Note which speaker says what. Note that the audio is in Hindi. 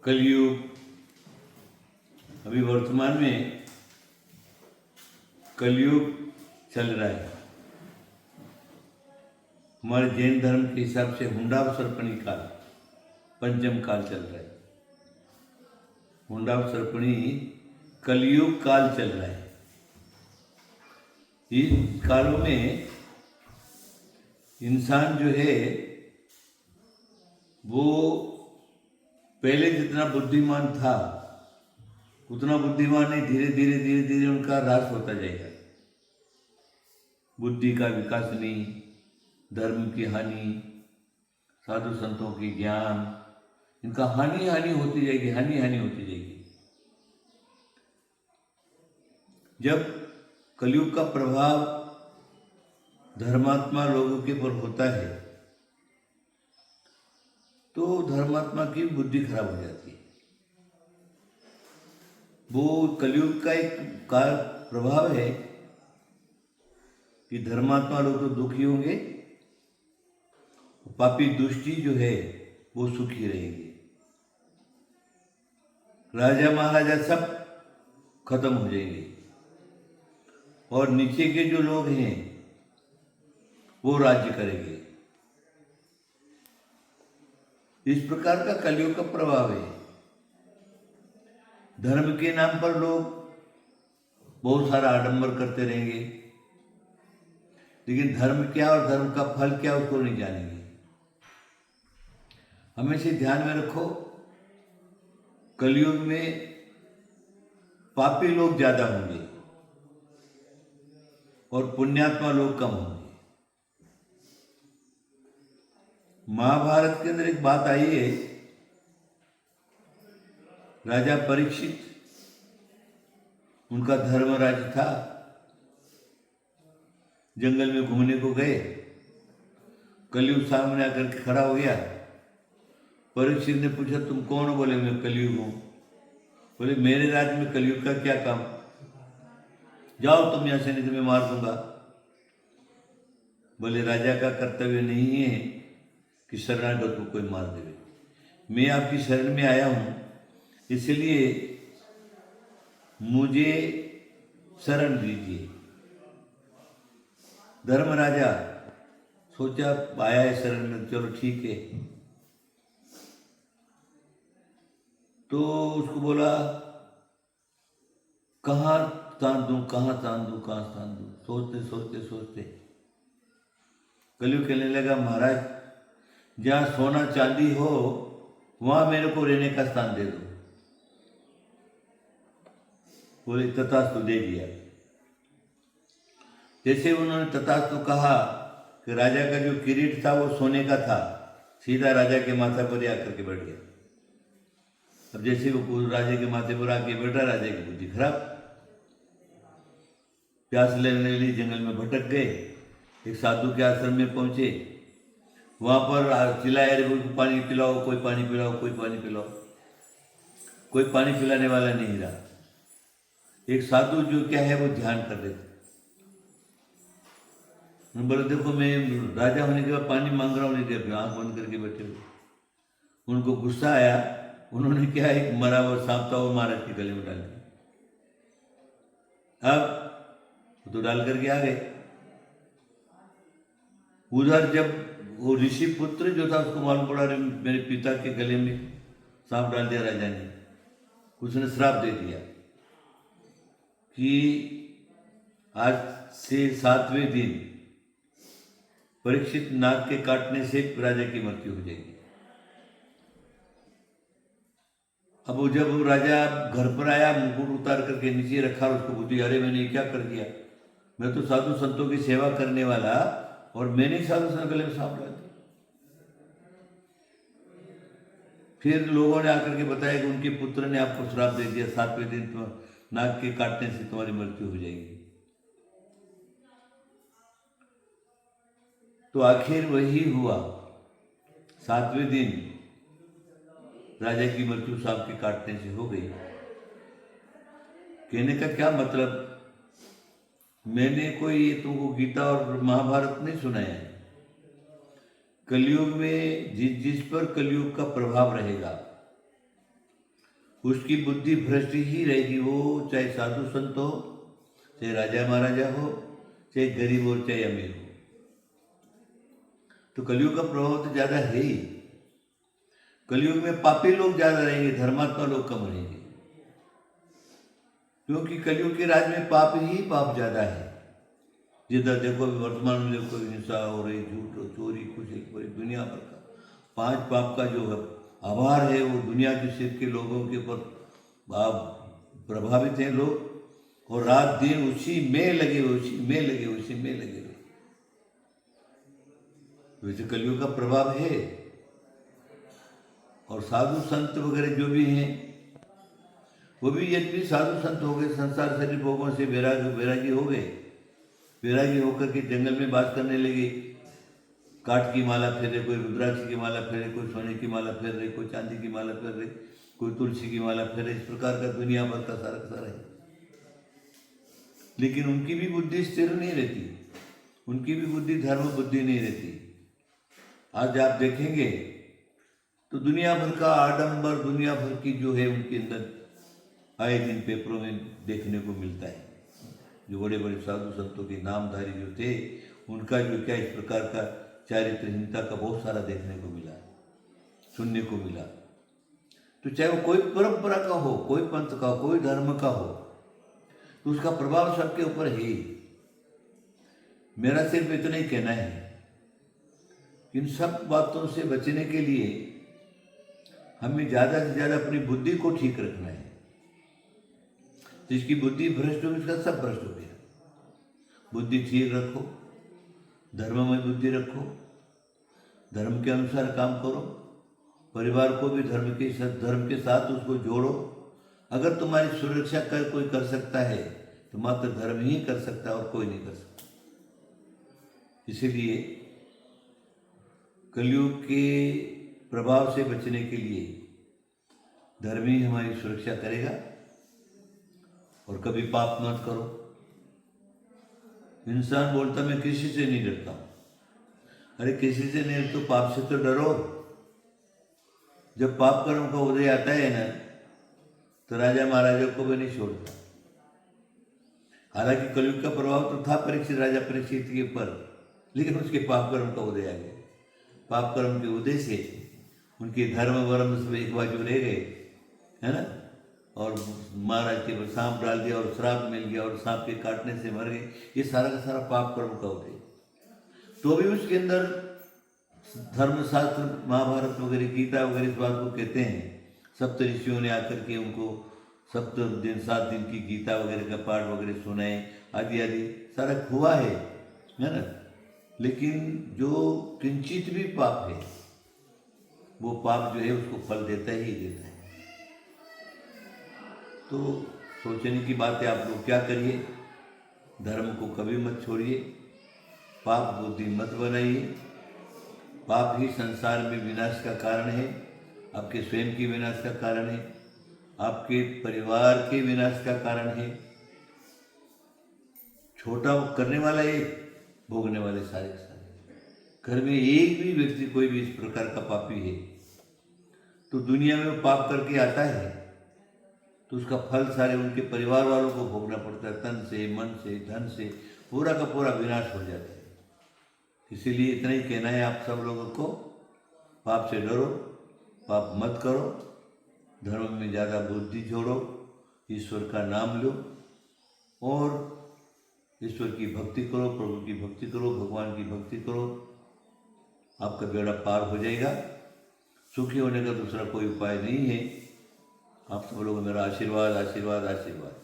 Speaker 1: कलयुग अभी वर्तमान में कलयुग चल रहा है। हमारे जैन धर्म के हिसाब से हुंडावसर्पणी काल, पंचम काल चल रहा है। हुंडावसर्पणी कलयुग काल चल रहा है। इस कालों में इंसान जो है वो पहले जितना बुद्धिमान था उतना बुद्धिमान नहीं, धीरे धीरे धीरे धीरे उनका ह्रास होता जाएगा। बुद्धि का विकास नहीं, धर्म की हानि, साधु संतों की ज्ञान, इनका हानि हानि होती जाएगी, हानि हानि होती जाएगी। जब कलयुग का प्रभाव धर्मात्मा लोगों के ऊपर होता है तो धर्मात्मा की बुद्धि खराब हो जाती है। वो कलयुग का एक प्रभाव है कि धर्मात्मा लोग तो दुखी होंगे, पापी दुष्टि जो है वो सुखी रहेंगे। राजा महाराजा सब खत्म हो जाएंगे और नीचे के जो लोग हैं वो राज्य करेंगे। इस प्रकार का कलयुग का प्रभाव है। धर्म के नाम पर लोग बहुत सारा आडंबर करते रहेंगे, लेकिन धर्म क्या और धर्म का फल क्या उसको नहीं जानेंगे। हमेशा ध्यान में रखो, कलयुग में पापी लोग ज्यादा होंगे और पुण्यात्मा लोग कम होंगे। महाभारत के अंदर एक बात आई है, राजा परीक्षित, उनका धर्मराज था, जंगल में घूमने को गए, कलयुग सामने आकर के खड़ा हो गया। परीक्षित ने पूछा तुम कौन हो? बोले मैं कलयुग हूं। बोले मेरे राज्य में कलयुग का क्या काम, जाओ तुम यहां से, नहीं तो मैं मार दूंगा। बोले राजा का कर्तव्य नहीं है कि शरणागत को कोई मार देवे, मैं आपकी शरण में आया हूं, इसलिए मुझे शरण दीजिए। धर्मराजा सोचा आया है शरण में, चलो ठीक है। तो उसको बोला कहाँ स्थान दूं, कहाँ स्थान दूं, कहाँ स्थान दूं। सोचते सोचते सोचते कलयुग कहने लगा महाराज जहाँ सोना चांदी हो वहां मेरे को रहने का स्थान दे दो। बोले तथास्तु, दे दिया। जैसे उन्होंने तथास्तु कहा कि राजा का जो किरीट था वो सोने का था, सीधा राजा के माथा पर आकर के बैठ गया। अब जैसे वो राजा के माथे पर आके बैठा, राजा की बुद्धि खराब, प्यास लेने के लिए जंगल में भटक गए। एक साधु के आश्रम में पहुंचे, वहां पर चिल्लाए पानी पिलाओ, कोई पानी पिलाओ, कोई पानी पिलाओ। कोई पानी पिलाने वाला नहीं रहा। एक साधु जो क्या है वो ध्यान कर रहे थे। बोले देखो मैं राजा होने के बाद पानी मांग रहा हूँ, नहीं दे, आंख बंद करके बैठे हुए। उनको गुस्सा आया, उन्होंने क्या एक मरा हुआ सांप था वो महाराज के गले में डाल दिया। अब तो डाल करके आ गए। उधर जब वो ऋषि पुत्र जो था उसको मालूम पड़ा मेरे पिता के गले में सांप डाल दिया राजा ने, उसने श्राप दे दिया कि आज से 7वें दिन परीक्षित नाग के काटने से राजा की मृत्यु हो जाएगी। अब वो जब राजा घर पर आया, मुकुट उतार करके नीचे रखा, उसको बुद्धि, अरे मैंने क्या कर दिया, मैं तो साधु संतों की सेवा करने वाला और मैंने साधु संत गले में सांप डाल दिया। फिर लोगों ने आकर के बताया कि उनके पुत्र ने आपको श्राप दे दिया, 7वें दिन तो नाग के काटने से तुम्हारी मृत्यु हो जाएगी। तो आखिर वही हुआ, 7वें दिन राजा की मृत्यु सांप के काटने से हो गई। कहने का क्या मतलब, मैंने कोई तुमको गीता और महाभारत नहीं सुनाया है। कलयुग में जिस जिस पर कलयुग का प्रभाव रहेगा उसकी बुद्धि भ्रष्ट ही रहेगी। वो चाहे साधु संत हो, चाहे राजा महाराजा हो, चाहे गरीब हो, चाहे अमीर हो। तो कलयुग का प्रभाव तो ज्यादा है ही। कलयुग में पापी लोग ज्यादा रहेंगे, धर्मात्मा लोग कम रहेंगे, क्योंकि कलयुग के राज में पाप ही पाप ज्यादा है। जिधर देखो वर्तमान में देखो, हिंसा हो रही, झूठ हो, चोरी, कुछ एक पूरी दुनिया भर का 5 पाप का जो आभार है, वो दुनिया के सिर के लोगों के ऊपर प्रभावित हैं लोग, और रात दिन उसी में लगे हुए, उसी में लगे हुए, उसी में लगे हुए। वैसे कलयुग का प्रभाव है। और साधु संत वगैरह जो भी हैं, वो भी यदि साधु संत हो गए, संसार शरीर भोगों से वैरागी हो गए, वैरागी होकर के जंगल में बात करने लगे, काठ की माला फेर रहे, कोई रुद्राक्ष की माला फेर रहे, कोई सोने की माला फेर रहे, कोई चांदी की माला फेर रहे, कोई तुलसी की माला फेर रहे। इस प्रकार का दुनिया भर का सारा है। लेकिन उनकी भी बुद्धि स्थिर नहीं रहती, उनकी भी बुद्धि धर्म बुद्धि नहीं रहती। आज आप देखेंगे तो दुनिया भर का आडंबर, दुनिया भर की जो है उनके अंदर आए दिन पेपरों में देखने को मिलता है। जो बड़े बड़े साधु संतों के नामधारी जो थे, उनका जो क्या इस प्रकार का चारित्रहीनता का बहुत सारा देखने को मिला, सुनने को मिला। तो चाहे वो कोई परंपरा का हो, कोई पंथ का हो, कोई धर्म का हो, तो उसका प्रभाव सबके ऊपर है ही। मेरा सिर्फ इतना ही कहना है, इन सब बातों से बचने के लिए हमें ज़्यादा से ज़्यादा अपनी बुद्धि को ठीक रखना है। जिसकी बुद्धि भ्रष्ट होगी, उसका सब भ्रष्ट हो गया। बुद्धि ठीक रखो, धर्म में बुद्धि रखो, धर्म के अनुसार काम करो, परिवार को भी धर्म के साथ उसको जोड़ो। अगर तुम्हारी सुरक्षा कोई कर सकता है तो मात्र धर्म ही कर सकता है, और कोई नहीं कर सकता। इसीलिए कलयुग के प्रभाव से बचने के लिए धर्म ही हमारी सुरक्षा करेगा। और कभी पाप मत करो। इंसान बोलता मैं किसी से नहीं डरता हूं। अरे किसी से नहीं, तो पाप से तो डरो। जब पाप कर्म का उदय आता है ना, तो राजा महाराजा को भी नहीं छोड़ता। हालांकि कलयुग का प्रभाव तो था परीक्षित, राजा परीक्षित के पर, लेकिन उसके पाप कर्म का उदय आ गया। पाप कर्म के उदय से उनके धर्म वर्म सब एक बाजू रह गए, है ना। और महाराज के ऊपर सांप डाल दिया और श्राप मिल गया और सांप के काटने से मर गए। ये सारा का सारा पाप कर्म का उदय। तो भी उसके अंदर धर्मशास्त्र, महाभारत वगैरह, गीता वगैरह इस बात को कहते हैं। सप्त ऋषियों ने आकर के उनको 7 दिन की गीता वगैरह का पाठ वगैरह सुनाए, आदि आदि सारा हुआ है ना। लेकिन जो किंचित भी पाप है, वो पाप जो है उसको फल देता ही देता है। तो सोचने की बात है, आप लोग क्या करिए, धर्म को कभी मत छोड़िए, पाप बुद्धि मत बनाइए। पाप ही संसार में विनाश का कारण है, आपके स्वयं के विनाश का कारण है, आपके परिवार के विनाश का कारण है। छोटा करने वाला एक, भोगने वाले सारे के सारे। घर में एक भी व्यक्ति कोई भी इस प्रकार का पापी है, तो दुनिया में वो पाप करके आता है, तो उसका फल सारे उनके परिवार वालों को भोगना पड़ता है। तन से, मन से, धन से पूरा का पूरा विनाश हो जाता है। इसीलिए इतना ही कहना है आप सब लोगों को, पाप से डरो, पाप मत करो, धर्म में ज़्यादा बुद्धि जोड़ो, ईश्वर का नाम लो और ईश्वर की भक्ति करो, प्रभु की भक्ति करो, भगवान की भक्ति करो। आपका बेड़ा पार हो जाएगा। सुखी होने का दूसरा कोई उपाय नहीं है। आप सब लोगों को मेरा आशीर्वाद, आशीर्वाद, आशीर्वाद।